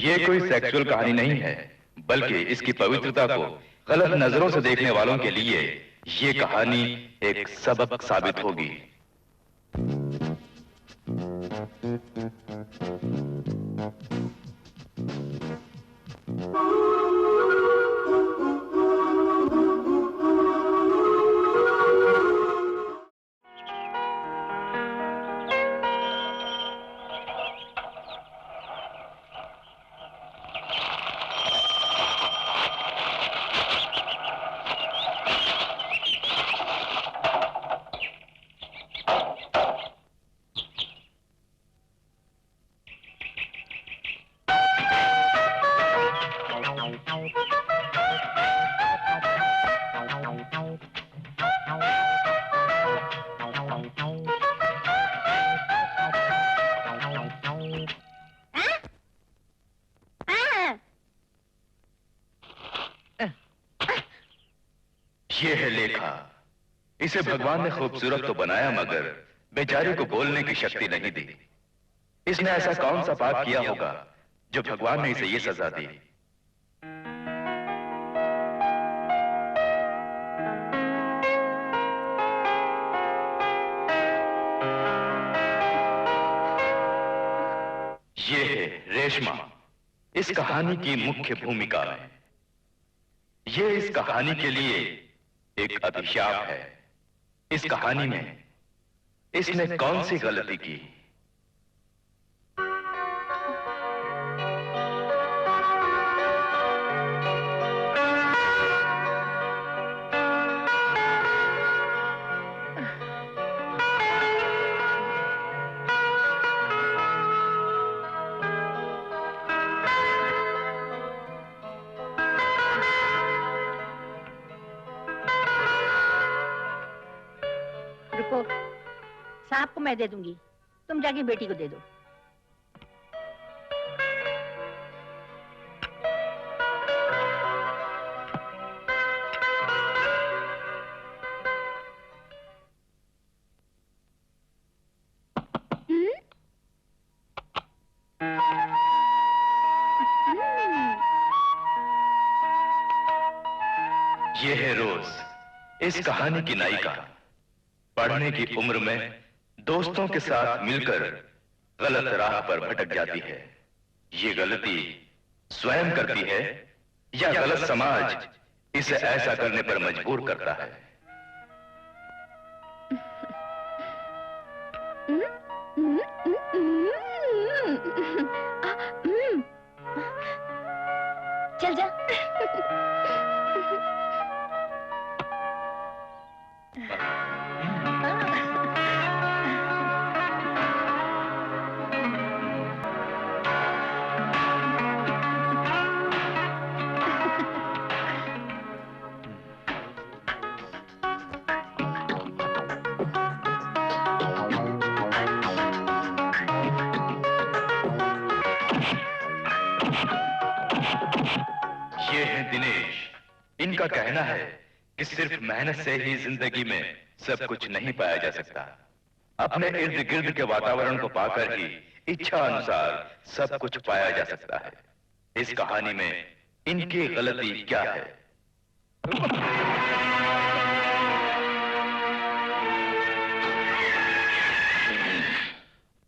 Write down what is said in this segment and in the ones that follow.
ये कोई सेक्सुअल कहानी नहीं है, बल्कि इसकी पवित्रता को गलत नजरों से देखने वालों के लिए ये कहानी एक सबक साबित होगी। ये है लेखा। इसे भगवान ने खूबसूरत तो बनाया, मगर बेचारी को बोलने की शक्ति नहीं दी। इसने ऐसा कौन सा पाप किया होगा जो भगवान ने इसे ये सजा दी? ये है रेशमा, इस कहानी की मुख्य भूमिका में। ये इस कहानी के लिए एक अभिशाप है। इस कहानी में इसने कौन सी गलती की? साहब को मैं दे दूंगी, तुम जाके बेटी को दे दो। ये है रोज, इस कहानी की नायिका। पढ़ने की उम्र में दोस्तों के साथ मिलकर गलत राह पर भटक जाती है। ये गलती स्वयं करती है या गलत समाज इसे ऐसा करने पर मजबूर करता है? चल जा। ये है दिनेश। इनका कहना है कि सिर्फ मेहनत से ही जिंदगी में सब कुछ नहीं पाया जा सकता। अपने इर्द गिर्द के वातावरण को पाकर ही इच्छा अनुसार सब कुछ पाया जा सकता है। इस कहानी में इनकी गलती क्या है?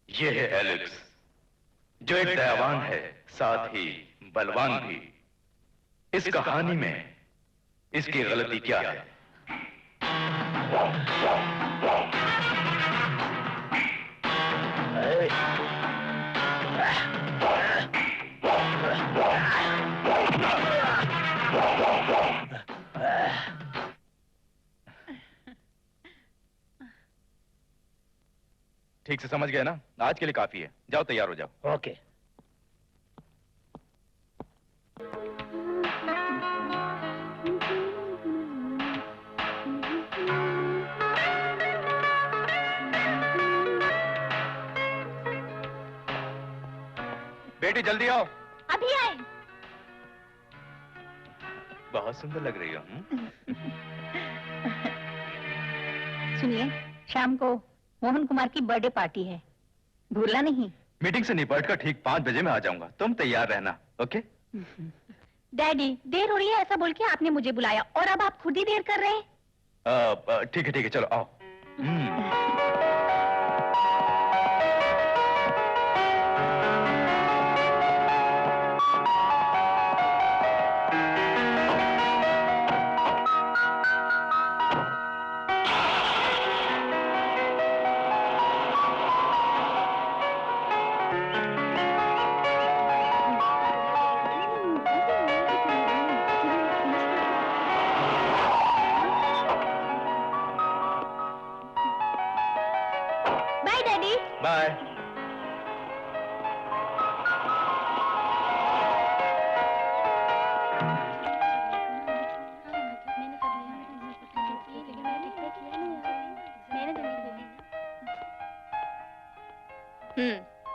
ये है एलेक्स, जो एक दयावान है, साथ ही बलवान भी। इस कहानी में इसकी गलती क्या है? ठीक से समझ गए ना? आज के लिए काफी है। जाओ, तैयार हो जाओ। ओके। बेटी जल्दी आओ। अभी आए। बहुत सुंदर लग रही हो। सुनिए, शाम को मोहन कुमार की बर्थडे पार्टी है, भूलना नहीं। मीटिंग से निपट कर ठीक 5 बजे मैं आ जाऊंगा। तुम तैयार रहना। ओके? डैडी, देर हो रही है ऐसा बोल के आपने मुझे बुलाया और अब आप खुद ही देर कर रहे हैं। ठीक है, चलो आओ। Bye daddy. बाय।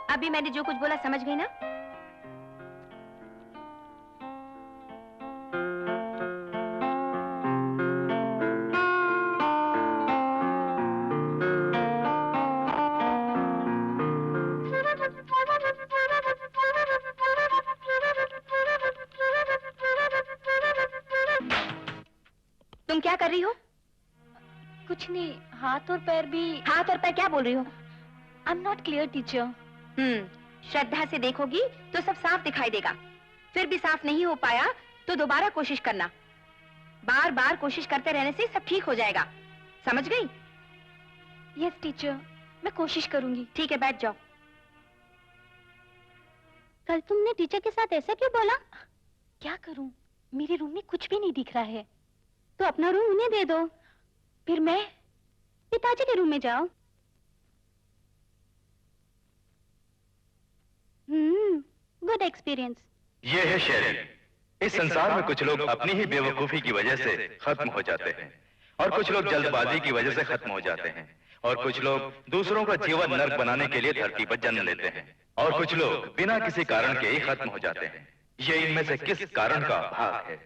अभी मैंने जो कुछ बोला समझ गई ना? तुम क्या कर रही हो? कुछ नहीं, हाथ और पैर भी। हाथ और पैर क्या बोल रही हो? I am not clear teacher. श्रद्धा से देखोगी तो सब साफ दिखाई देगा। फिर भी साफ नहीं हो पाया तो दोबारा कोशिश करना। बार बार कोशिश करते रहने से सब ठीक हो जाएगा। समझ गई? यस टीचर, मैं कोशिश करूंगी। ठीक है, बैठ जाओ। कल तुमने टीचर के साथ ऐसा क्यों बोला? क्या करूं, मेरे रूम में कुछ भी नहीं दिख रहा है। तो अपना रूम उन्हें दे दो। फिर मैं पिताजी के रूम में जाओ। Good experience. ये है शेरिंग। इस संसार में कुछ लोग अपनी ही बेवकूफी की वजह से खत्म हो जाते हैं, और कुछ लोग जल्दबाजी की वजह से खत्म हो जाते हैं, और कुछ लोग दूसरों का जीवन नर्क बनाने के लिए धरती पर जन्म लेते हैं, और कुछ लोग बिना किसी कारण के ही खत्म हो जाते हैं। ये इनमें से किस कारण का भाग है?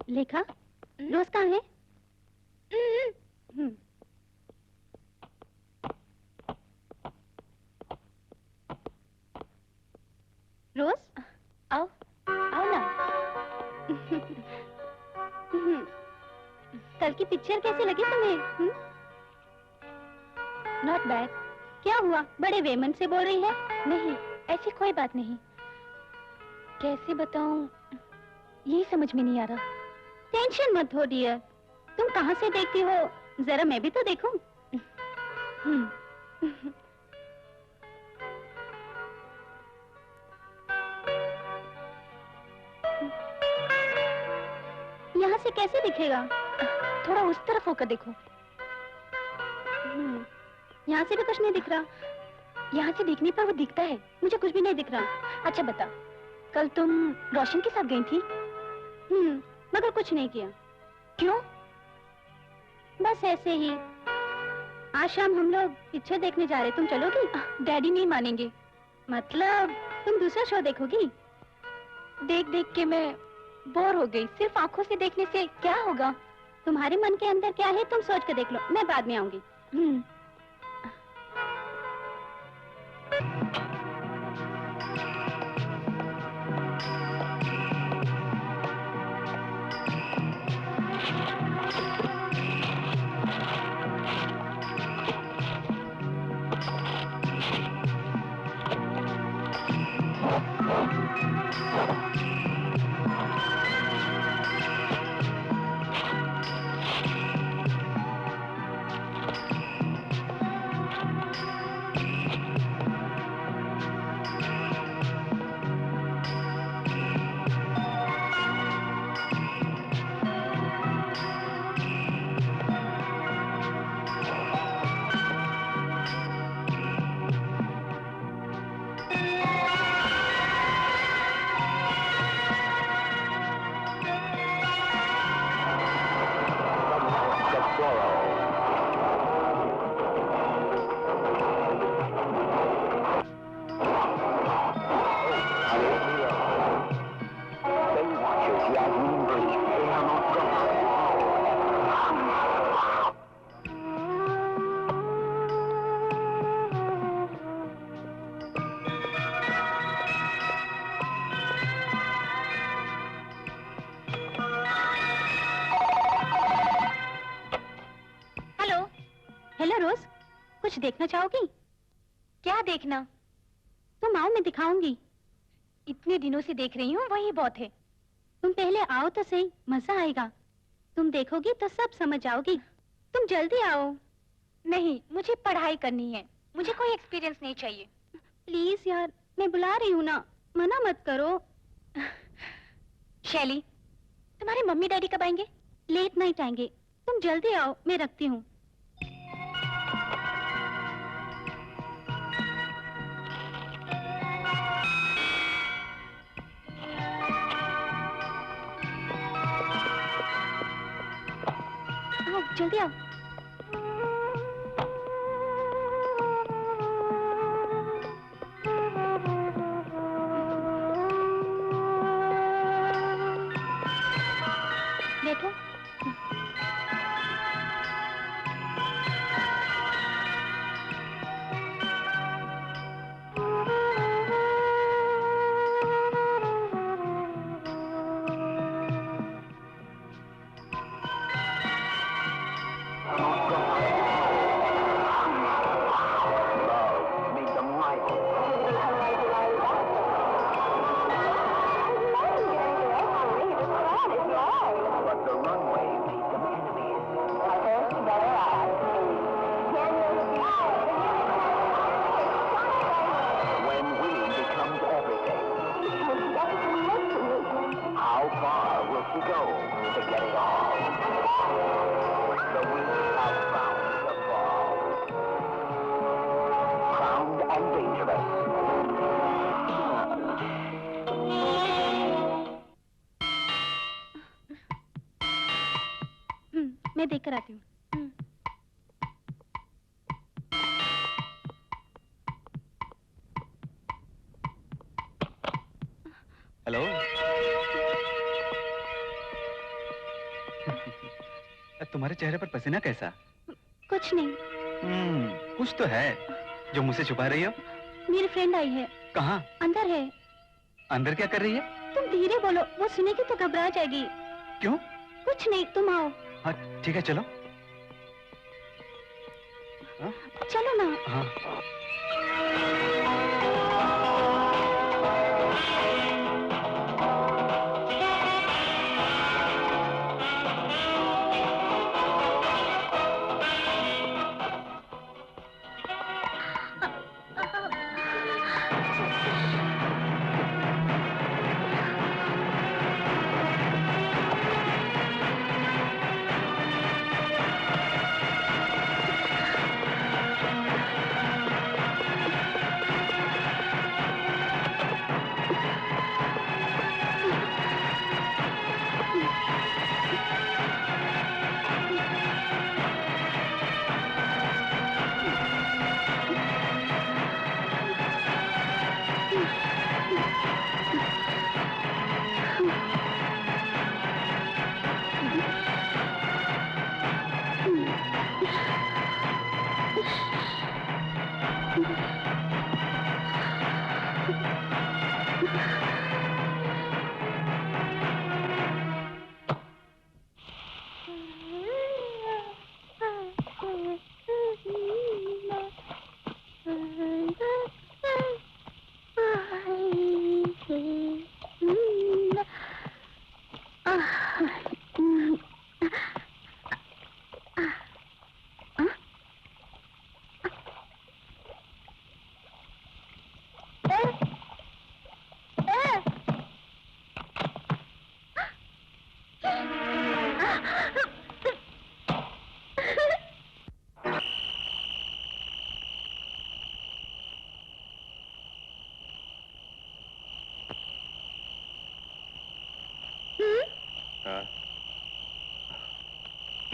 लेखा, रोज कहाँ है? रोज, आओ, आओ ना। कल की पिक्चर कैसी लगी तुम्हें? Not bad. क्या हुआ, बड़े वेमन से बोल रही है? नहीं, ऐसी कोई बात नहीं। कैसे बताऊं, यही समझ में नहीं आ रहा। टेंशन मत हो डियर, तुम कहाँ से देखती हो, जरा मैं भी तो देखूं। यहाँ से कैसे दिखेगा? थोड़ा उस तरफ होकर देखो। यहाँ से भी कुछ नहीं दिख रहा। यहाँ से देखने पर वो दिखता है, मुझे कुछ भी नहीं दिख रहा। अच्छा बता, कल तुम रोशन के साथ गई थी? मगर कुछ नहीं किया। क्यों? बस ऐसे ही। आज शाम हम लोग पिक्चर देखने जा रहे, तुम चलोगी? डैडी नहीं मानेंगे। मतलब तुम दूसरा शो देखोगी? देख देख के मैं बोर हो गई। सिर्फ आंखों से देखने से क्या होगा? तुम्हारे मन के अंदर क्या है तुम सोच कर देख लो, मैं बाद में आऊंगी। हेलो रोज, कुछ देखना चाहोगी? क्या देखना? तुम आओ, मैं दिखाऊंगी। इतने दिनों से देख रही हूँ, वही बहुत है। तुम पहले आओ तो सही, मजा आएगा। तुम देखोगी तो सब समझ जाओगी। तुम जल्दी आओ। नहीं, मुझे पढ़ाई करनी है, मुझे कोई एक्सपीरियंस नहीं चाहिए। प्लीज यार, मैं बुला रही हूँ ना, मना मत करो। शैली, तुम्हारे मम्मी डैडी कब आएंगे? लेट नाइट आएंगे, तुम जल्दी आओ, मैं रखती हूँ। आओ, जल्दी आओ। देखो, मैं देख कर आती हूँ। हेलो। तुम्हारे चेहरे पर पसीना कैसा? कुछ नहीं। कुछ तो है जो मुझसे छुपा रही हो। मेरी फ्रेंड आई है। कहाँ? अंदर है। अंदर क्या कर रही है? तुम धीरे बोलो, वो सुनेगी तो घबरा जाएगी। क्यों? कुछ नहीं, तुम आओ। हाँ ठीक है, चलो। चलो ना। हाँ।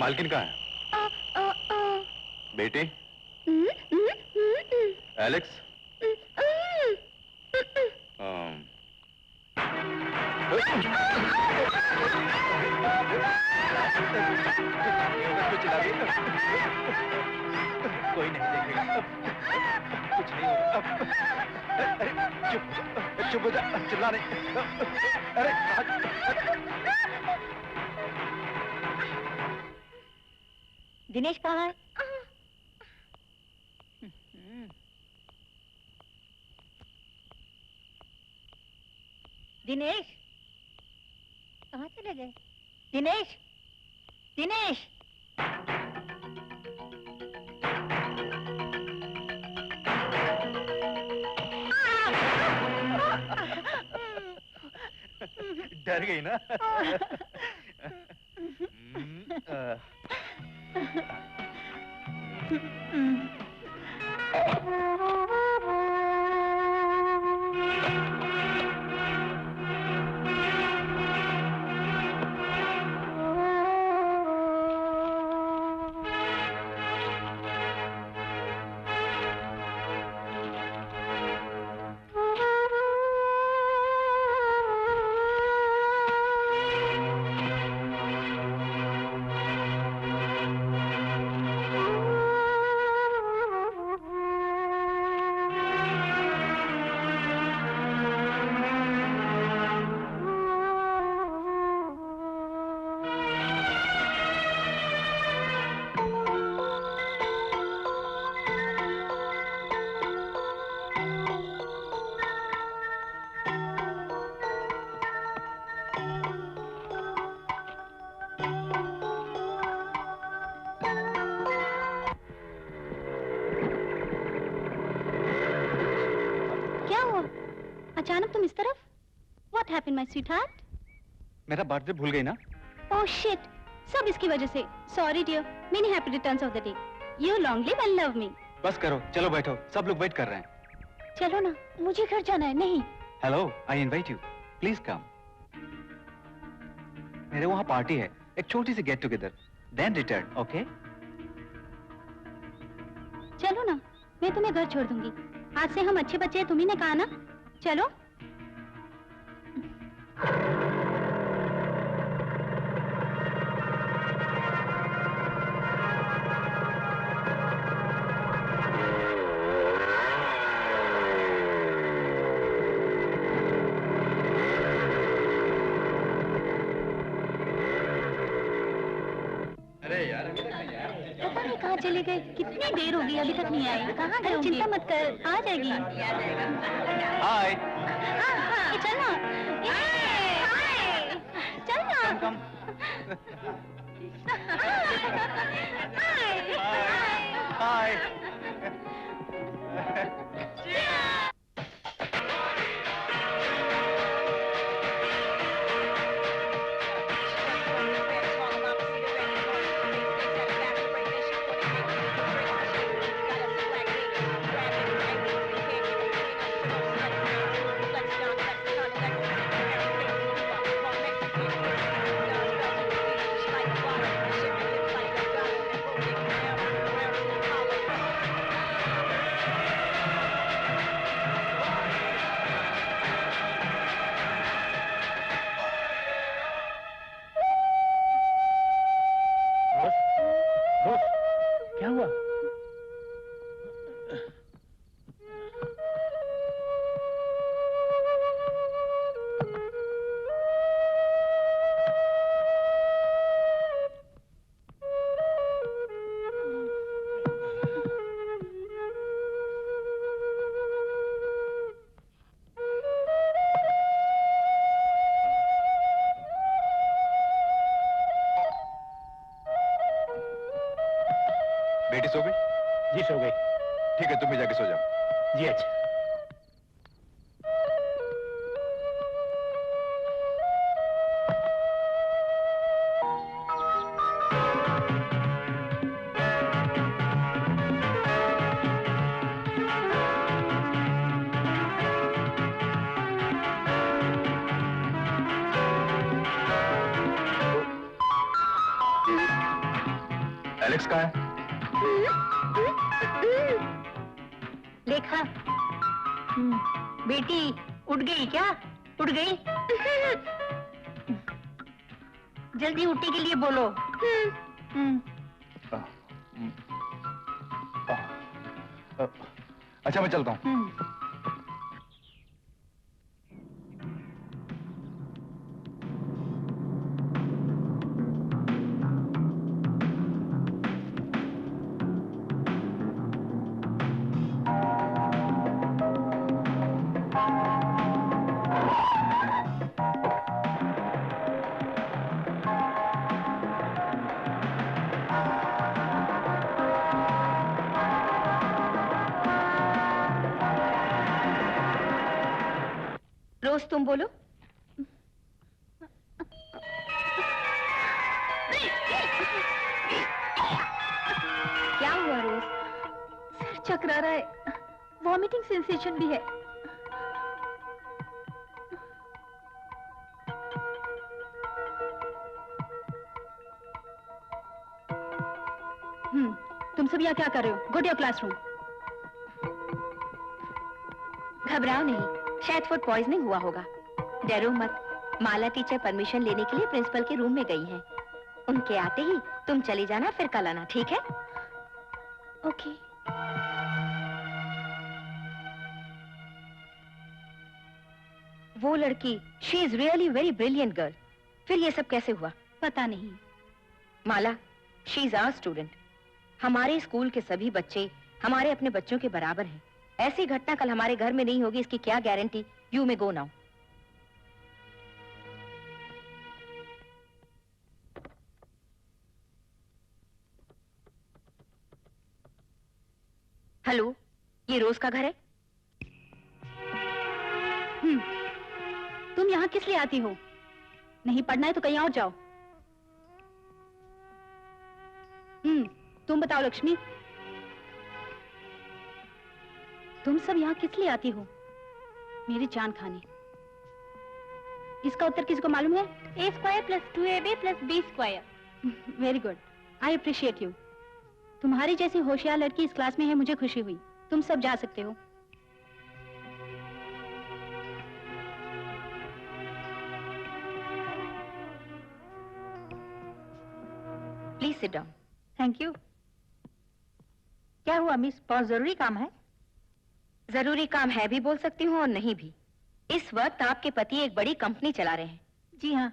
मालकिन कहाँ है? बेटे एलेक्स, कोई नहीं देखेगा, कुछ नहीं होगा। अरे चुप चुप हो जा, चिल्ला नहीं। अरे दिनेश कहाँ है? दिनेश कहाँ चले गए? दिनेश, दिनेश! डर गई ना? अचानक तुम इस तरफ? What happened, my sweetheart? मेरा बर्थडे भूल गई ना? Oh shit! सब इसकी वजह से. Sorry dear. Many happy returns of the day. You long live and love me. बस करो, चलो बैठो, सब लोग वेट कर रहे हैं. चलो ना, मुझे घर जाना है. नहीं. Hello, I invite you. Please come. मेरे वहाँ पार्टी है, एक छोटी सी get together. Then return, okay? चलो ना, मैं तुम्हें घर छोड़ दूंगी. आज से हम अच्छे बच्चे हैं, तुम्ही ने कहा ना? चलो. अरे यार अभी तक नहीं आया. पता नहीं कहाँ चले गए. कितनी देर हो गई अभी तक नहीं आई. कहाँ गए? चिंता मत कर, आ जाएगी. हाय. हाँ, चल ना. चल ना. कम. हाय. क्या हुआ? बेटी सो गई? जी सो गई. ठीक है, तुम भी जाके सो जाओ. जी अच्छा. एलेक्स कहाँ है? लेखा, बेटी उठ गई क्या? उठ गई? जल्दी उठने के लिए बोलो। अच्छा, मैं चलता हूँ। रोज तुम बोलो। क्या हुआ रोज? सर चकरा रहा है, वॉमिटिंग सेंसेशन भी है। तुम सब यहाँ क्या कर रहे हो? Go to your classroom. घबराओ नहीं, शायद फूड पॉइजनिंग हुआ होगा। डरो मत। माला टीचर परमिशन लेने के लिए प्रिंसिपल के रूम में गई हैं। उनके आते ही तुम चली जाना, फिर कल आना, ठीक है? ओके। वो लड़की, she is really very brilliant girl. फिर ये सब कैसे हुआ? पता नहीं। माला, शी इज आवर स्टूडेंट। हमारे स्कूल के सभी बच्चे हमारे अपने बच्चों के बराबर हैं। ऐसी घटना कल हमारे घर में नहीं होगी, इसकी क्या guarantee? You may go now. Hello, ये रोज का घर है? तुम यहाँ किस लिए आती हो? नहीं पढ़ना है तो कहीं और जाओ। तुम बताओ लक्ष्मी, तुम सब यहाँ किस लिए आती हो? मेरी जान खाने। इसका उत्तर किसको मालूम है? a square plus 2ab plus b square. Very good, I appreciate you. तुम्हारी जैसी होशियार लड़की इस क्लास में है, मुझे खुशी हुई। तुम सब जा सकते हो। Please sit down. Thank you. क्या हुआ मिस, बहुत जरूरी काम है? जरूरी काम है भी बोल सकती हूँ और नहीं भी। इस वक्त आपके पति एक बड़ी कंपनी चला रहे हैं। जी हाँ।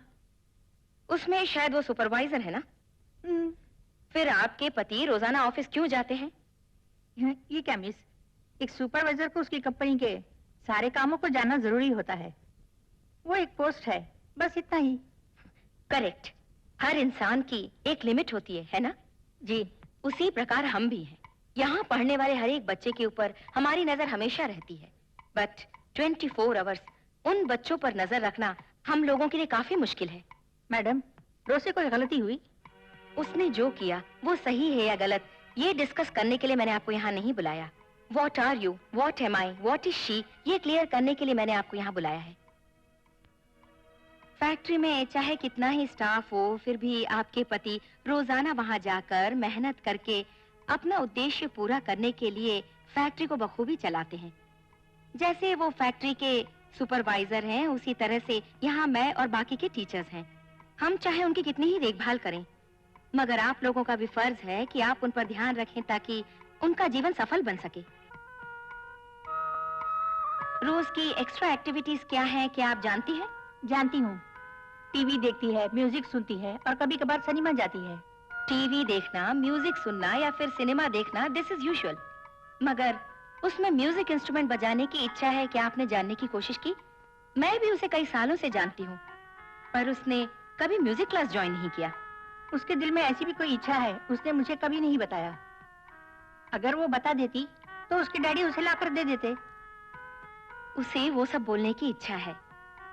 उसमें शायद वो सुपरवाइजर है ना? फिर आपके पति रोजाना ऑफिस क्यों जाते हैं? ये क्या मिस, एक सुपरवाइजर को उसकी कंपनी के सारे कामों को जानना जरूरी होता है। वो एक पोस्ट है, बस इतना ही। करेक्ट। हर इंसान की एक लिमिट होती है ना? जी। उसी प्रकार हम भी हैं। यहाँ पढ़ने वाले हर एक बच्चे के ऊपर हमारी नजर हमेशा रहती है, बट 24 आवर्स उन बच्चों पर नजर रखना हम लोगों के लिए काफी मुश्किल है। मैडम, रोज से कोई गलती हुई? उसने जो किया वो सही है या गलत, ये डिस्कस करने के लिए मैंने आपको यहाँ नहीं बुलाया। What are you? What am I? What is she? ये क्लियर करने के लिए मैंने आपको यहाँ बुलाया है। फैक्ट्री में चाहे कितना ही स्टाफ हो, फिर भी आपके पति रोजाना वहाँ जाकर मेहनत करके अपना उद्देश्य पूरा करने के लिए फैक्ट्री को बखूबी चलाते हैं। जैसे वो फैक्ट्री के सुपरवाइजर हैं, उसी तरह से यहाँ मैं और बाकी के टीचर्स हैं। हम चाहे उनकी कितनी ही देखभाल करें, मगर आप लोगों का भी फर्ज है कि आप उन पर ध्यान रखें ताकि उनका जीवन सफल बन सके। रोज की एक्स्ट्रा एक्टिविटीज क्या हैं, क्या आप जानती हैं? जानती हूँ। टीवी देखती है, म्यूजिक सुनती है और कभी कभार सिनेमा जाती है। टीवी देखना, म्यूजिक सुनना या फिर सिनेमा देखना, दिस इज यूजुअल। मगर उसमें म्यूजिक इंस्ट्रूमेंट बजाने की इच्छा है, क्या आपने जानने की कोशिश की? मैं भी उसे कई सालों से जानती हूँ, पर उसने कभी म्यूजिक क्लास ज्वाइन नहीं किया। उसके दिल में ऐसी भी कोई इच्छा है, उसने मुझे कभी नहीं बताया। अगर वो बता देती तो उसके डैडी उसे लाकर दे देते। उसे वो सब बोलने की इच्छा है।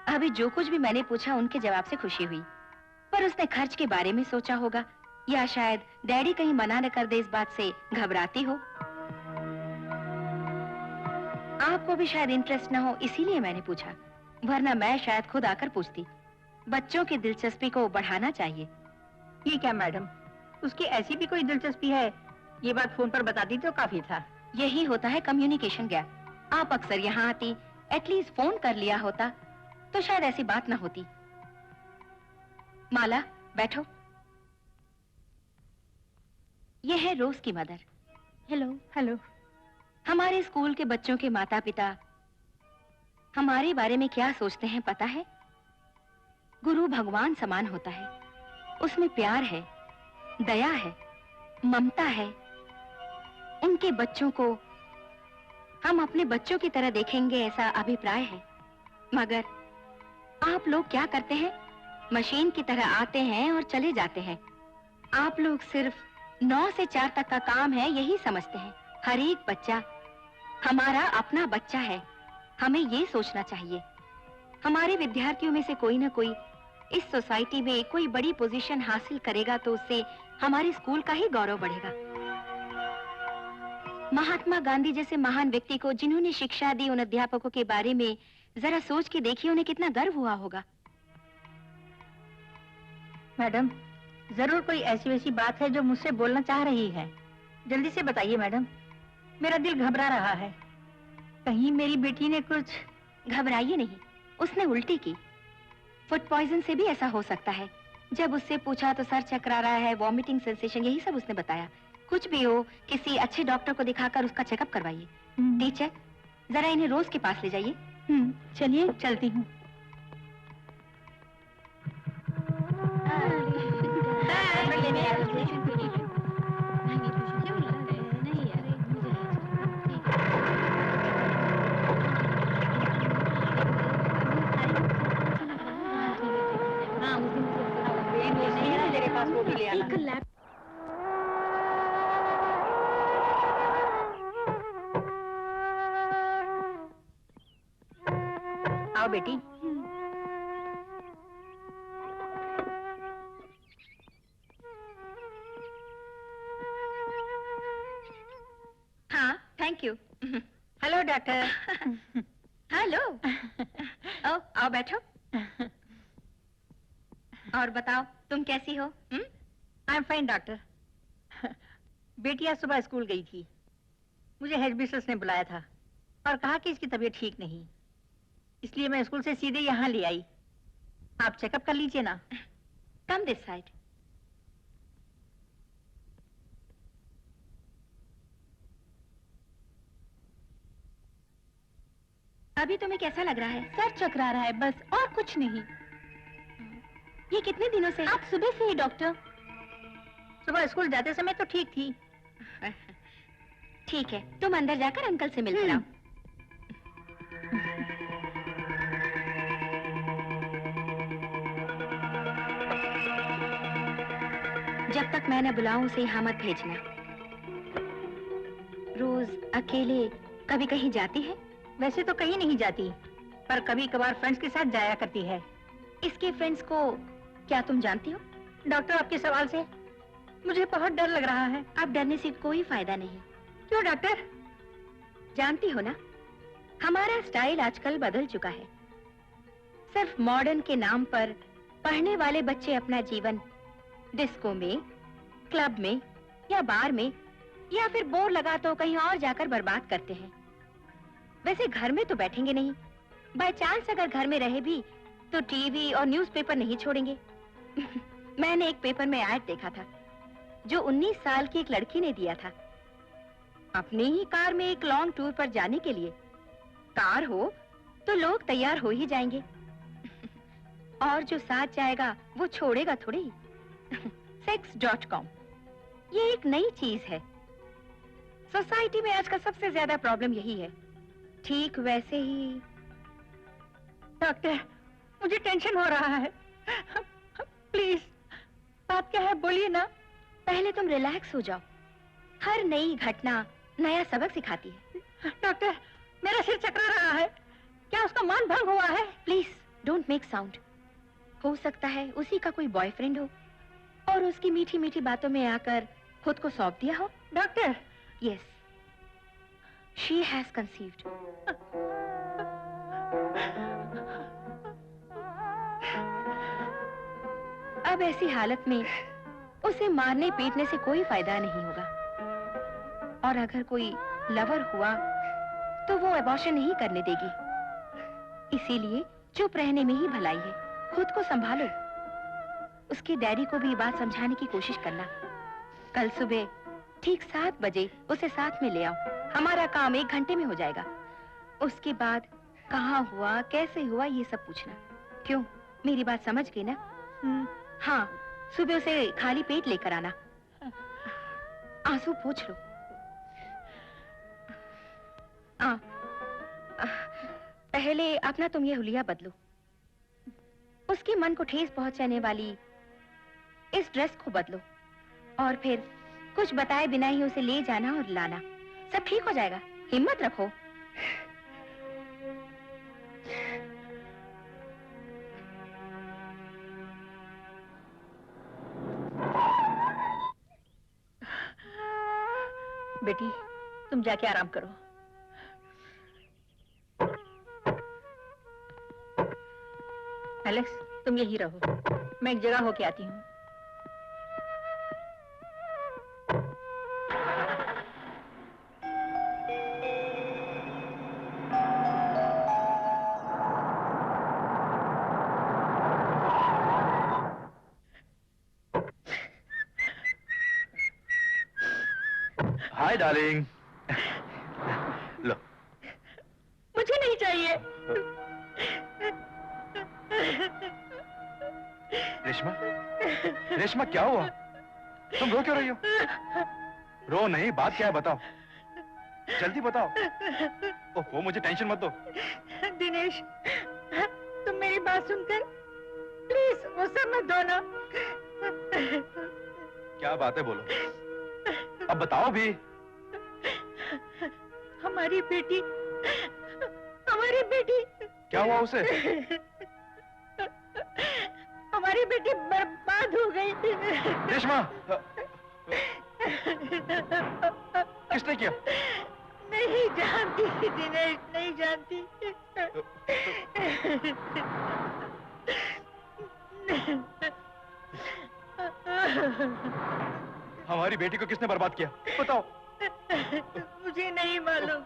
अभी जो कुछ भी मैंने पूछा उनके जवाब से खुशी हुई, पर उसने खर्च के बारे में सोचा होगा, या शायद डैडी कहीं मना न कर दे इस बात से घबराती हो। आपको भी शायद इंटरेस्ट ना हो, इसीलिए मैंने पूछा, वरना मैं शायद खुद आकर पूछती। बच्चों की दिलचस्पी को बढ़ाना चाहिए। ये क्या मैडम, उसकी ऐसी भी कोई दिलचस्पी है, ये बात फोन पर बता दी तो काफी था। यही होता है कम्युनिकेशन गैप। आप अक्सर यहाँ आती, एटलीस्ट फोन कर लिया होता तो शायद ऐसी बात ना होती। माला, बैठो। ये है रोज की मदर। हेलो। हेलो। हमारे स्कूल के बच्चों के माता पिता हमारे बारे में क्या सोचते हैं पता है? गुरु भगवान समान होता है, उसमें प्यार है, दया है, ममता है। उनके बच्चों को हम अपने बच्चों की तरह देखेंगे ऐसा अभिप्राय है। मगर आप लोग क्या करते हैं? मशीन की तरह आते हैं और चले जाते हैं। आप लोग सिर्फ 9 से 4 तक का काम है यही समझते हैं। हर एक बच्चा हमारा अपना बच्चा है, हमें ये सोचना चाहिए। हमारे विद्यार्थियों में से कोई ना कोई इस सोसाइटी में कोई बड़ी पोजीशन हासिल करेगा तो उससे हमारे स्कूल का ही गौरव बढ़ेगा। महात्मा गांधी जैसे महान व्यक्ति को जिन्होंने शिक्षा दी, उन अध्यापकों के बारे में जरा सोच के देखिए, उन्हें कितना गर्व हुआ होगा। मैडम, जरूर कोई ऐसी वैसी बात है जो मुझसे बोलना चाह रही है। जल्दी से बताइए मैडम, मेरा दिल घबरा रहा है। कहीं मेरी बेटी ने कुछ... घबराइए नहीं, उसने उल्टी की। फूड पॉइजन से भी ऐसा हो सकता है। जब उससे पूछा तो सर चकरा रहा है, वॉमिटिंग सेंसेशन, यही सब उसने बताया। कुछ भी हो, किसी अच्छे डॉक्टर को दिखाकर उसका चेकअप करवाइए। टीचर, जरा इन्हें रोज के पास ले जाइए। चलिए, चलती हूँ। आओ बेटी। हाँ, thank you. Hello doctor. Hello. आओ बैठो। और बताओ, तुम कैसी हो? I am fine doctor. बेटी आज सुबह स्कूल गई थी। मुझे हेड मिस्ट्रेस ने बुलाया था और कहा कि इसकी तबीयत ठीक नहीं, इसलिए मैं स्कूल से सीधे यहाँ ले आई। आप चेकअप कर लीजिए ना। Come this side. अभी तुम्हें कैसा लग रहा है? सर चकरा रहा है बस, और कुछ नहीं। ये कितने दिनों से? आप सुबह से ही डॉक्टर। सुबह स्कूल जाते समय तो ठीक थी। ठीक है, तुम अंदर जाकर अंकल से मिलकर आओ। जब तक मैं न बुलाऊं उसे यहाँ मत भेजना। रोज अकेले कभी कहीं जाती है? वैसे तो कहीं नहीं जाती, पर कभी कभार फ्रेंड्स के साथ जाया करती है। इसके फ्रेंड्स को क्या तुम जानती हो? डॉक्टर, आपके सवाल से मुझे बहुत डर लग रहा है। अब डरने से कोई फायदा नहीं। क्यों डॉक्टर? जानती हो ना, हमारा स्टाइल आजकल बदल चुका है। सिर्फ मॉडर्न के नाम पर पढ़ने वाले बच्चे अपना जीवन डिस्को में, क्लब में या बार में या फिर बोर लगा तो कहीं और जाकर बर्बाद करते हैं। वैसे घर में तो बैठेंगे नहीं। बाय चांस अगर घर में रहे भी तो टीवी और न्यूज़पेपर नहीं छोड़ेंगे। मैंने एक पेपर में ऐड देखा था जो 19 साल की एक लड़की ने दिया था। अपनी ही कार में एक लॉन्ग टूर पर जाने के लिए। कार हो तो लोग तैयार हो ही जाएंगे और जो साथ जाएगा वो छोड़ेगा थोड़ी ही। sex.com ये एक नई चीज है। सोसाइटी में आज का सबसे ज्यादा प्रॉब्लम यही है। ठीक वैसे ही डॉक्टर, मुझे टेंशन हो रहा है। प्लीज, बात क्या है बोलिए ना। पहले तुम रिलैक्स हो जाओ। हर नई घटना नया सबक सिखाती है। डॉक्टर, मेरा सिर चकरा रहा है। क्या उसका मान भंग हुआ है? Please don't make sound. हो सकता है उसी का कोई बॉयफ्रेंड हो और उसकी मीठी मीठी बातों में आकर खुद को सौंप दिया हो। Doctor, yes, she has conceived. अब ऐसी हालत में उसे मारने पीटने से कोई फायदा नहीं होगा। और अगर कोई लवर हुआ तो वो अबॉर्शन नहीं करने देगी। इसीलिए चुप रहने में ही भलाई है। खुद को संभालो। उसके डैडी को भी ये बात समझाने की कोशिश करना। कल सुबह ठीक 7 बजे उसे साथ में ले आओ। हमारा काम 1 घंटे में हो जाएगा। उसके बाद कहाँ हुआ, कैसे हुआ, ये सब पूछना। क्यों, मेरी बात समझ गई ना? हाँ, सुबह उसे खाली पेट लेकर आना। आंसू पोंछ लो। पहले अपना तुम ये हुलिया बदलो। उसके मन को ठेस पहुंचाने वाली इस ड्रेस को बदलो और फिर कुछ बताए बिना ही उसे ले जाना और लाना। सब ठीक हो जाएगा, हिम्मत रखो। बेटी, तुम जाके आराम करो। एलेक्स, तुम यही रहो, मैं एक जगह होके आती हूँ। Hi darling. लो। मुझे नहीं चाहिए। रेशमा, रेशमा क्या हुआ? तुम रो क्यों रही हो? रो नहीं, बात क्या है बताओ, जल्दी बताओ। ओहो, मुझे टेंशन मत दो। दिनेश, तुम मेरी बात सुनकर प्लीज गुस्सा मत दो ना। क्या बात है, बोलो, अब बताओ भी। हमारी बेटी क्या हुआ उसे? हमारी बेटी बर्बाद हो गई। रेशमा, किसने किया? नहीं जानती दिनेश, नहीं जानती। हमारी बेटी को किसने बर्बाद किया, बताओ। मुझे नहीं मालूम।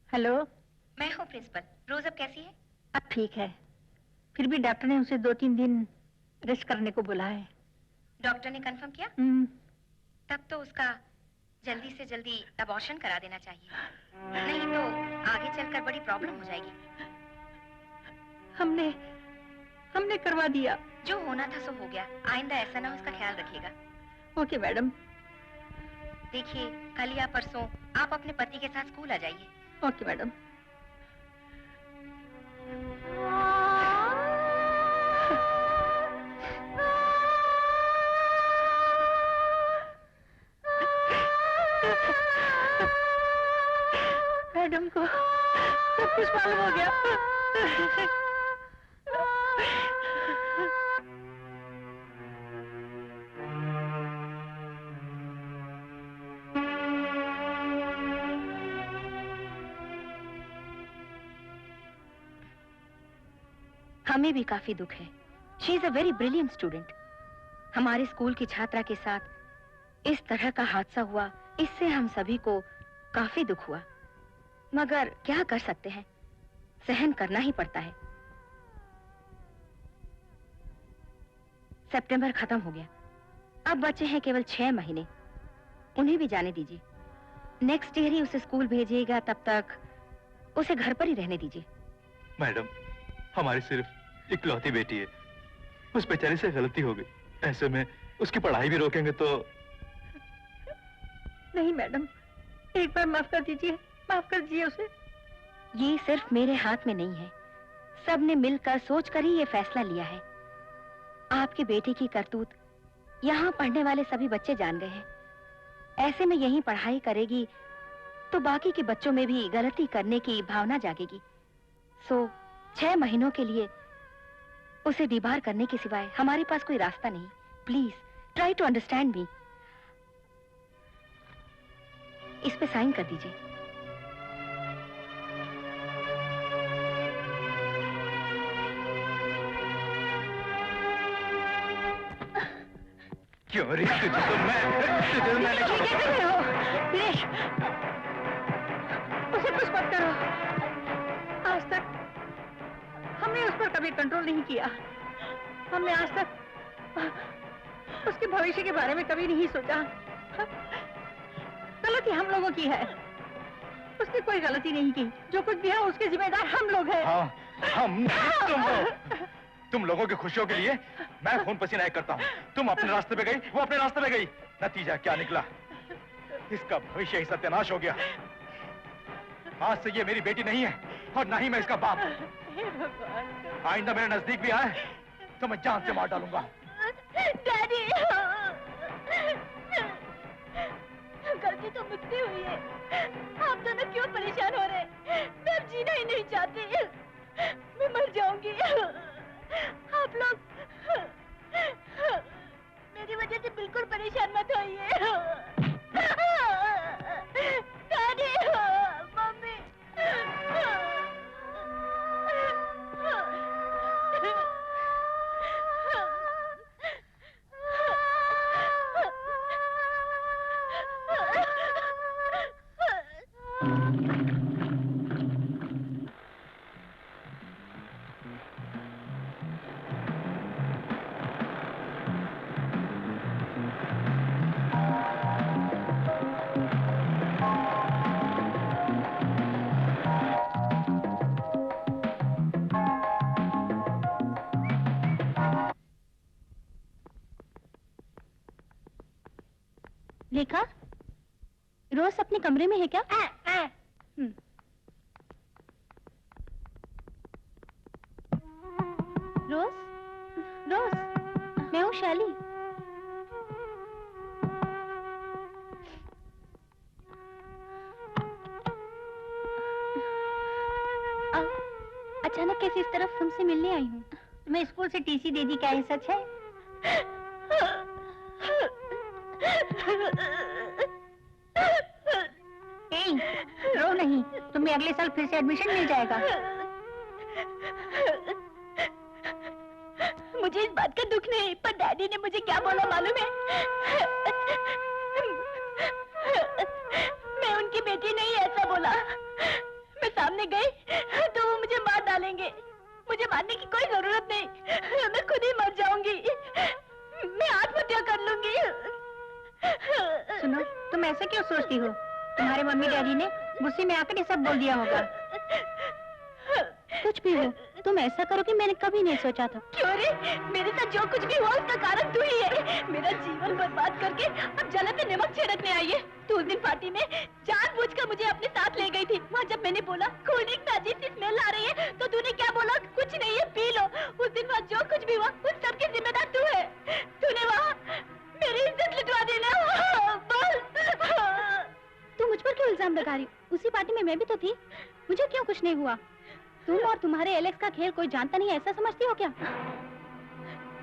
हेलो, मैं हूँ प्रिंसिपल। रोज अब कैसी है? अब ठीक है, फिर भी डॉक्टर ने उसे 2-3 दिन रेस्ट करने को बोला है। डॉक्टर ने कंफर्म किया? तब तो उसका जल्दी से जल्दी अबॉर्शन करा देना चाहिए, नहीं तो आगे चलकर बड़ी प्रॉब्लम हो जाएगी। हमने करवा दिया। जो होना था सो हो गया, आइंदा ऐसा ना हो, उसका ख्याल रखिएगा। Okay madam. देखिए, कल या परसों आप अपने पति के साथ स्कूल आ जाइए। Okay madam. मैडम को सब कुछ मालूम हो गया। हमें भी काफी दुख है। She is a very brilliant student. हमारे स्कूल की छात्रा के साथ इस तरह का हादसा हुआ, इससे हम सभी को काफी दुख हुआ, मगर क्या कर सकते हैं, सहन करना ही पड़ता है। सितंबर खत्म हो गया, अब बचे हैं केवल 6 महीने। उन्हें भी जाने दीजिए। नेक्स्ट ईयर ही उसे स्कूल भेजिएगा, तब तक उसे घर पर ही रहने दीजिए। मैडम, हमारी सिर्फ इकलौती बेटी है, उस बेचारी से गलती हो गई, ऐसे में उसकी पढ़ाई भी रोकेंगे तो। नहीं मैडम, एक बार माफ कर दीजिए, माफ कर दीजिए उसे। ये सिर्फ मेरे हाथ में नहीं है, सबने मिलकर सोचकर ही ये फैसला लिया है। आपके बेटे की करतूत यहाँ पढ़ने वाले सभी बच्चे जान गए हैं। ऐसे में यहीं पढ़ाई करेगी तो बाकी के बच्चों में भी गलती करने की भावना जागेगी। 6 महीनों के लिए उसे डिबार करने के सिवाय हमारे पास कोई रास्ता नहीं। Please try to understand me. इस पे साइन कर दीजिए। क्यों रे? तुझे तो मैंने उसे कुछ मत करो। आज तक हमने उस पर कभी कंट्रोल नहीं किया। हमने आज तक उसके भविष्य के बारे में कभी नहीं सोचा। गलती हम लोगों की है। उसने कोई गलती नहीं की। जो कुछ भी है उसके जिम्मेदार हम लोग हैं। हाँ, हम तुम लोगों की खुशियों के लिए मैं खून पसीना एक करता हूँ। तुम अपने रास्ते पे गई, वो अपने रास्ते पे गई। नतीजा क्या निकला? इसका भविष्य ही सत्यानाश हो गया। आज से ये मेरी बेटी नहीं है और ना ही मैं इसका बाप। आइंदा मेरे नजदीक भी आए तो मैं जान से मार डालूंगा। डैडी, गलती तो मुझसे हुई है। आप दोनों क्यों परेशान हो रहे हैं? मैं अब जीना ही नहीं चाहती। मैं मर जाऊंगी। आप लोग मेरी वजह से बिल्कुल परेशान मत होइए। Daddy, mummy. लेखा, रोज अपने कमरे में है क्या? रोज, रोज, मैं हूँ शैली। अचानक कैसे इस तरफ तुमसे मिलने आई हूँ? मैं स्कूल से टीसी दे दी, क्या ये सच है? रो नहीं, तुम्हें अगले साल फिर से एडमिशन मिल जाएगा। मुझे इस बात का दुख नहीं, पर डैडी ने मुझे क्या बोला मालूम है? मैं उनकी बेटी नहीं, ऐसा बोला। मैं सामने गई तो वो मुझे मार डालेंगे। मुझे मारने की कोई जरूरत नहीं, मैं खुद ही मर जाऊंगी। मैं आत्महत्या कर लूंगी। सुनो, तुम ऐसे क्यों सोचती हो? तुम्हारे मम्मी डैडी ने गुस्से में आकर ये सब बोल दिया होगा। कुछ भी हो, तुम ऐसा करो कि मैंने कभी नहीं सोचा था। क्यों रे? मेरे साथ जो कुछ भी हुआ उसका कारण तू ही है। मेरा जीवन बर्बाद करके अब जलन में नमक छिड़कने आई है। तू उस दिन पार्टी में जानबूझकर मुझे अपने साथ ले गई थी। वहाँ जब मैंने बोला कोल्ड ड्रिंक ताजी सी स्मेल आ रही है, तो तूने क्या बोला? कुछ नहीं है, पी लो। उस दिन वहाँ जो कुछ भी हुआ उस सबकी जिम्मेदार तू है। तूने वहाँ मेरी इज्जत लुटवा देना। तू मुझ पर क्यों इल्जाम लगा रही? उसी पार्टी में मैं भी तो थी। मुझे क्यों कुछ नहीं हुआ? तुम और तुम्हारे एलेक्स का खेल कोई जानता नहीं, ऐसा समझती हो क्या?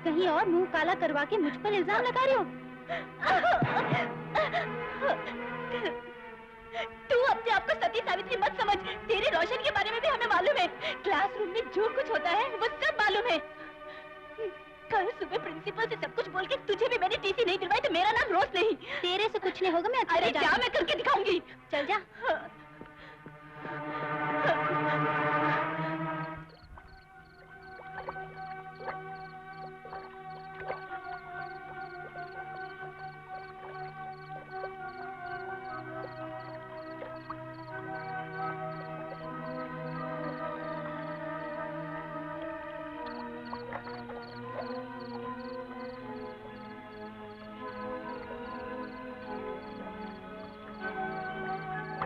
कहीं और मुंह काला करवा के मुझ पर इल्जाम लगा रही हो? तू अपने आप को सती सावित्री मत समझ। तेरे रोशन के बारे में भी हमें मालूम है। क्लासरूम में जो कुछ होता है वो सब मालूम है। कल सुबह प्रिंसिपल से सब कुछ बोल के तुझे भी मैंने टीसी नहीं दिलवाई तो मेरा नाम रोज नहीं। तेरे से कुछ नहीं होगा, मैं अरे क्या मैं करके दिखाऊंगी। चल जा।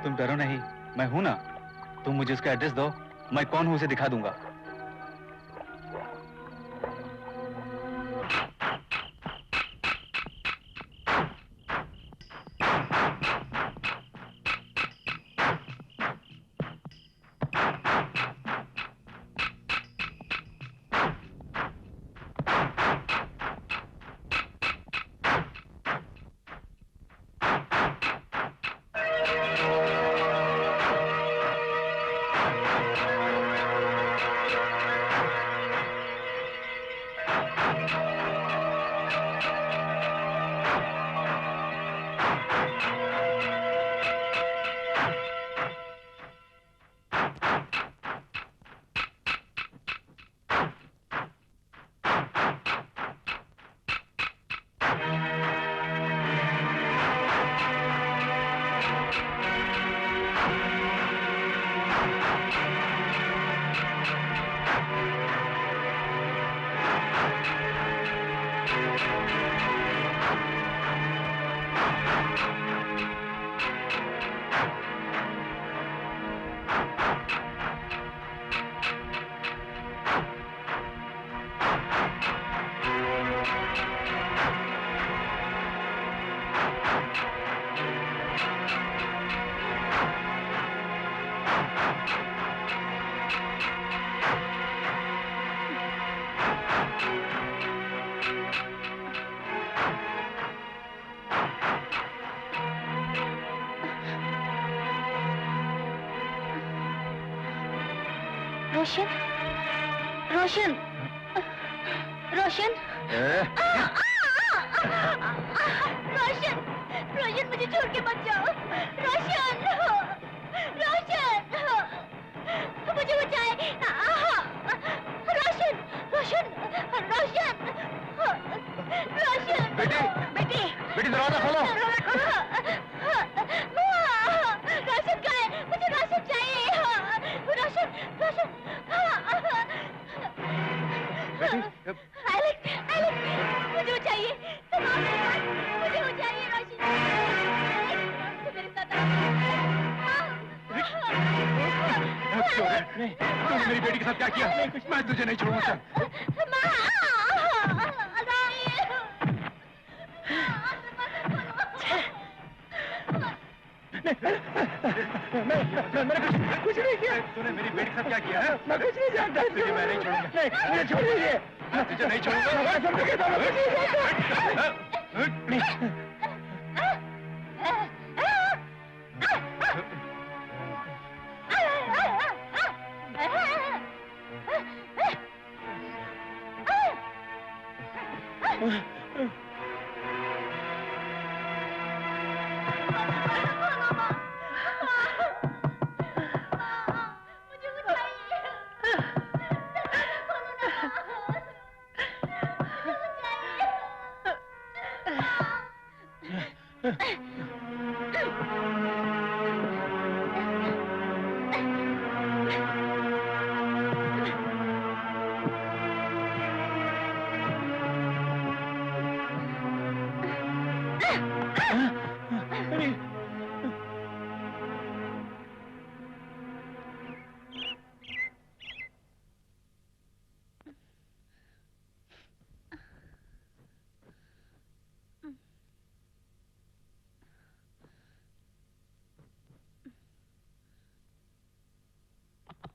तुम डरो नहीं, मैं हूं ना। तुम मुझे उसका एड्रेस दो, मैं कौन हूं उसे दिखा दूंगा। रोशन, रोशन, रोशन, रोशन, रोशन मुझे छोड़ के मत जाओ। रोशन, रोशन, मुझे बचाए। रोशन, रोशन, रोशन, रोशन। बेटी, बेटी, बेटी दरवाजा खोलो। रोशन कहाँ है? मुझे रोशन चाहिए। रोशन, रोशन। बेटी, एलेक्स, एलेक्स, मुझे वो चाहिए। मुझे वो चाहिए रोशन। तो मेरे साथ तूने मेरी बेटी के साथ क्या किया? मैं तुझे नहीं छोड़ूंगा। चल। मैंने कुछ नहीं किया। तूने मेरी बेटी के साथ क्या किया है? मैं कुछ नहीं जानता। तुझे मैं नहीं छोड़ूंगा। नहीं, मुझे छोड़ दीजिए। मैं तुझे नहीं छोड़ूंगा। मैं समझ गया था, मैं कुछ नहीं जानता।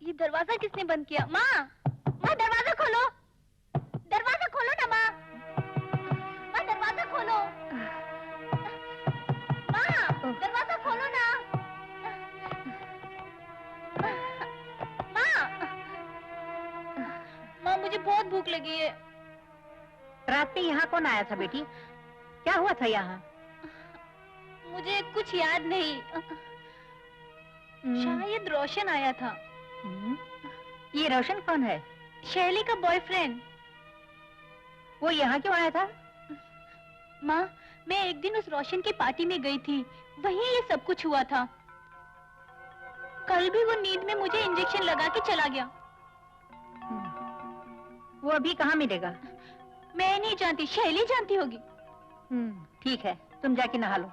ये दरवाजा किसने बंद किया? माँ, माँ दरवाजा खोलो, दरवाजा खोलो ना माँ, माँ दरवाजा खोलो, माँ दरवाजा खोलो ना, माँ, माँ मुझे बहुत भूख लगी है। रात में यहाँ कौन आया था बेटी? क्या हुआ था यहाँ? मुझे कुछ याद नहीं, शायद रोशन आया था। ये रोशन कौन है? शैली का बॉयफ्रेंड। वो यहाँ क्यों आया था? माँ, मैं एक दिन उस रोशन की पार्टी में गई थी, वहीं ये सब कुछ हुआ था। कल भी वो नींद में मुझे इंजेक्शन लगा के चला गया। वो अभी कहाँ मिलेगा? मैं नहीं जानती, शैली जानती होगी। ठीक है, तुम जाके नहा लो।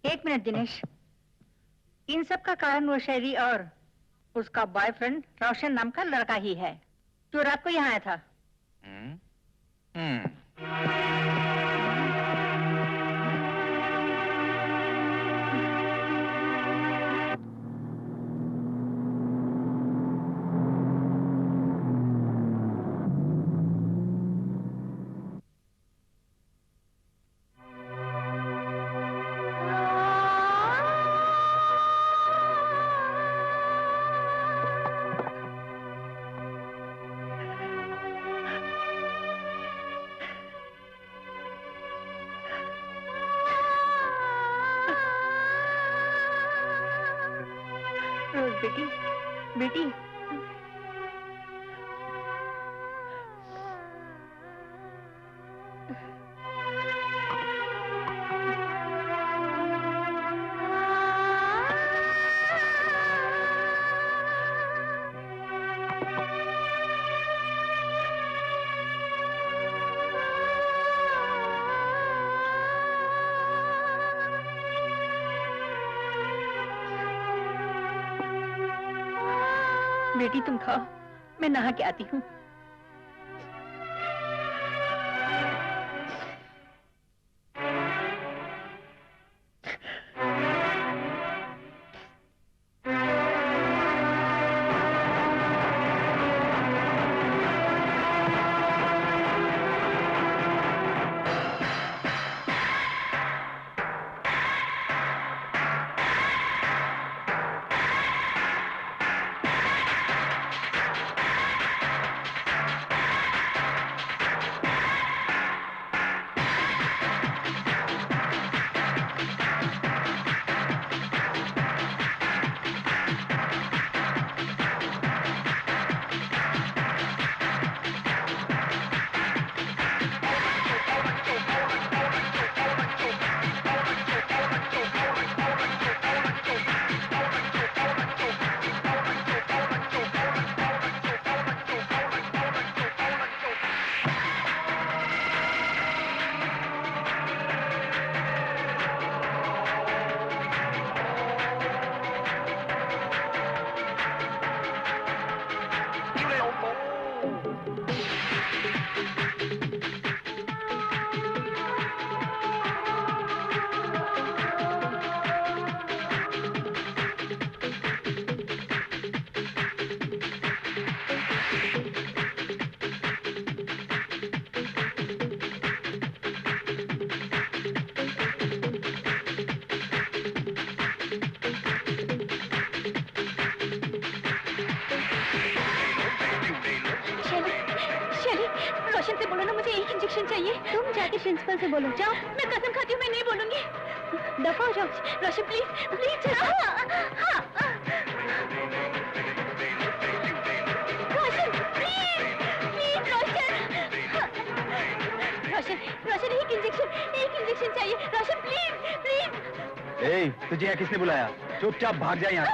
एक मिनट दिनेश, इन सब का कारण वो शैली और उसका बॉयफ्रेंड रोशन नाम का लड़का ही है जो रात को यहाँ आया था। बेटी, बेटी, बेटी तुम खाओ, मैं नहा के आती हूँ। चाहिए। तुम जाके प्रिंसिपल से बोलो, जाओ। मैं कसम खाती हूँ मैं नहीं बोलूंगी। दफा हो जाओ। रोशन प्लीज प्लीज चलो। रोशन प्लीज प्लीज रोशन। रोशन रोशन एक इंजेक्शन चाहिए। रोशन प्लीज प्लीज। ए, तुझे यहाँ किसने बुलाया? चुपचाप भाग जा यहाँ से।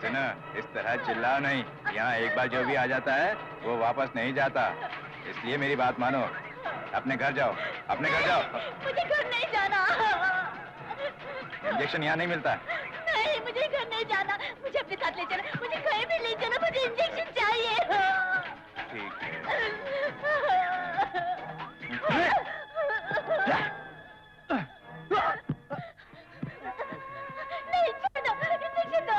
सुनो, इस तरह चिल्लाओ नहीं। यहाँ एक बार जो भी आ जाता है वो वापस नहीं जाता, इसलिए मेरी बात मानो। अपने घर जाओ, अपने घर जाओ। मुझे घर नहीं जाना। इंजेक्शन यहाँ नहीं मिलता। नहीं, मुझे घर नहीं जाना। मुझे अपने साथ ले चलो। मुझे कहीं भी ले चलो। मुझे इंजेक्शन चाहिए। ठीक है। नहीं, छोड़ो। इंजेक्शन दो।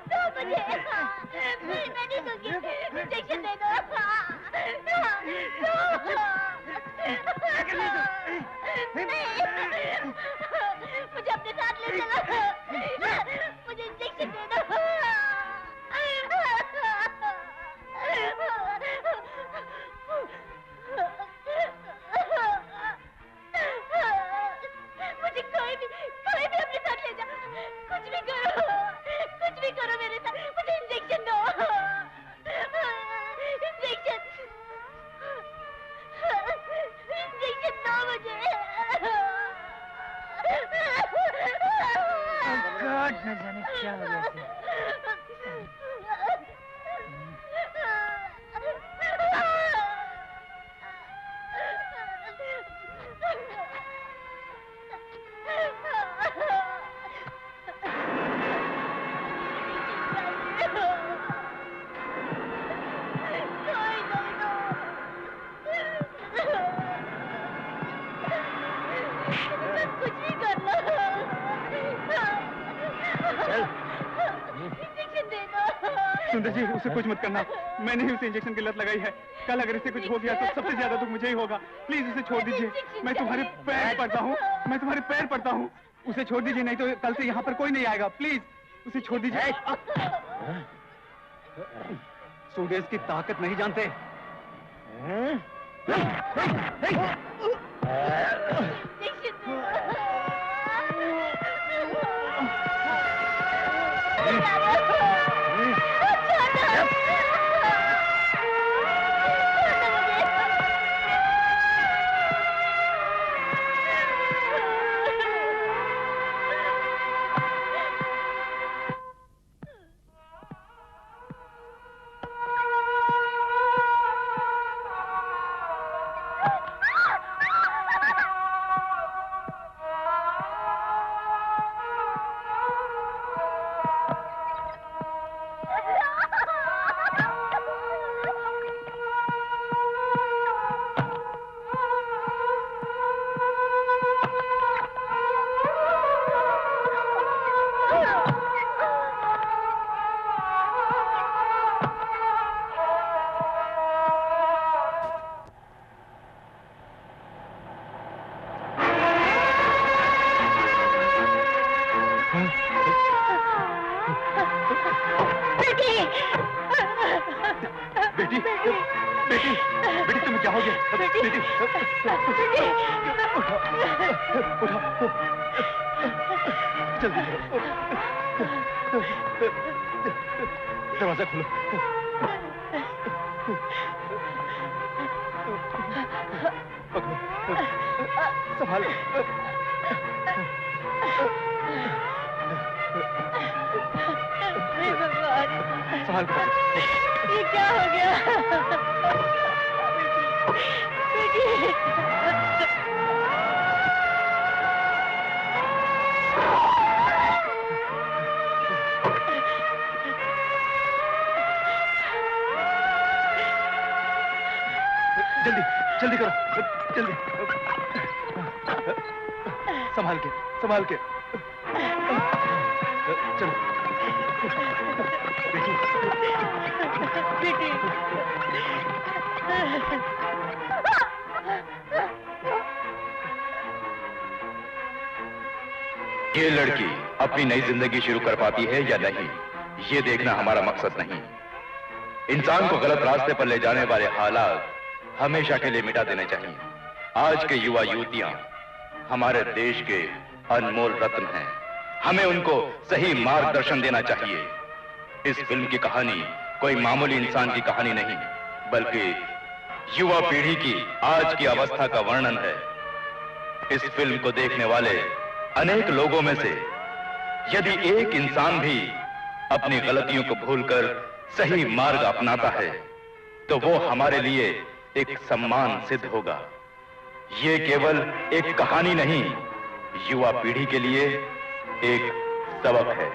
दो मुझे। नहीं, मैं नहीं दूंगी। इंजेक्शन दे दो। मुझे अपने साथ ले चलो। मुझे इंजेक्शन दे दो। मुझे कोई भी अपने साथ ले जाओ। कुछ भी करो मेरे साथ। मुझे इंजेक्शन दो। इंजेक्शन दो मुझे। गॉड, न जाने क्या हो गया इसे। कुछ भी कर लो। इंजेक्शन दे दो। सुंदर जी, उसे कुछ मत करना। मैंने ही उसे इंजेक्शन की लत लगाई है। कल अगर इसे कुछ हो गया तो सबसे ज्यादा दुख मुझे ही होगा। प्लीज उसे छोड़ दीजिए। मैं तुम्हारे पैर पड़ता हूँ। उसे छोड़ दीजिए, नहीं तो कल से यहाँ पर कोई नहीं आएगा। प्लीज उसे छोड़ दीजिए। सुदेश की ताकत नहीं जानते। बेटी तुम्हें क्या हो गया? बेटी उठो जल्दी दरवाजा खोलो। संभाल संभाल ये क्या हो गया? जल्दी जल्दी करो, जल्दी। संभाल के, संभाल के। चलो बेटी, बेटी। ये लड़की अपनी नई जिंदगी शुरू कर पाती है या नहीं, ये देखना हमारा मकसद नहीं। इंसान को गलत रास्ते पर ले जाने वाले हालात हमेशा के लिए मिटा देने चाहिए। आज के युवा युवतियां हमारे देश के अनमोल रत्न हैं, हमें उनको सही मार्गदर्शन देना चाहिए। इस फिल्म की कहानी कोई मामूली इंसान की कहानी नहीं, बल्कि युवा पीढ़ी की आज की अवस्था का वर्णन है। इस फिल्म को देखने वाले अनेक लोगों में से यदि एक इंसान भी अपनी गलतियों को भूलकर सही मार्ग अपनाता है, तो वो हमारे लिए एक सम्मान सिद्ध होगा। ये केवल एक कहानी नहीं, युवा पीढ़ी के लिए एक सबक है।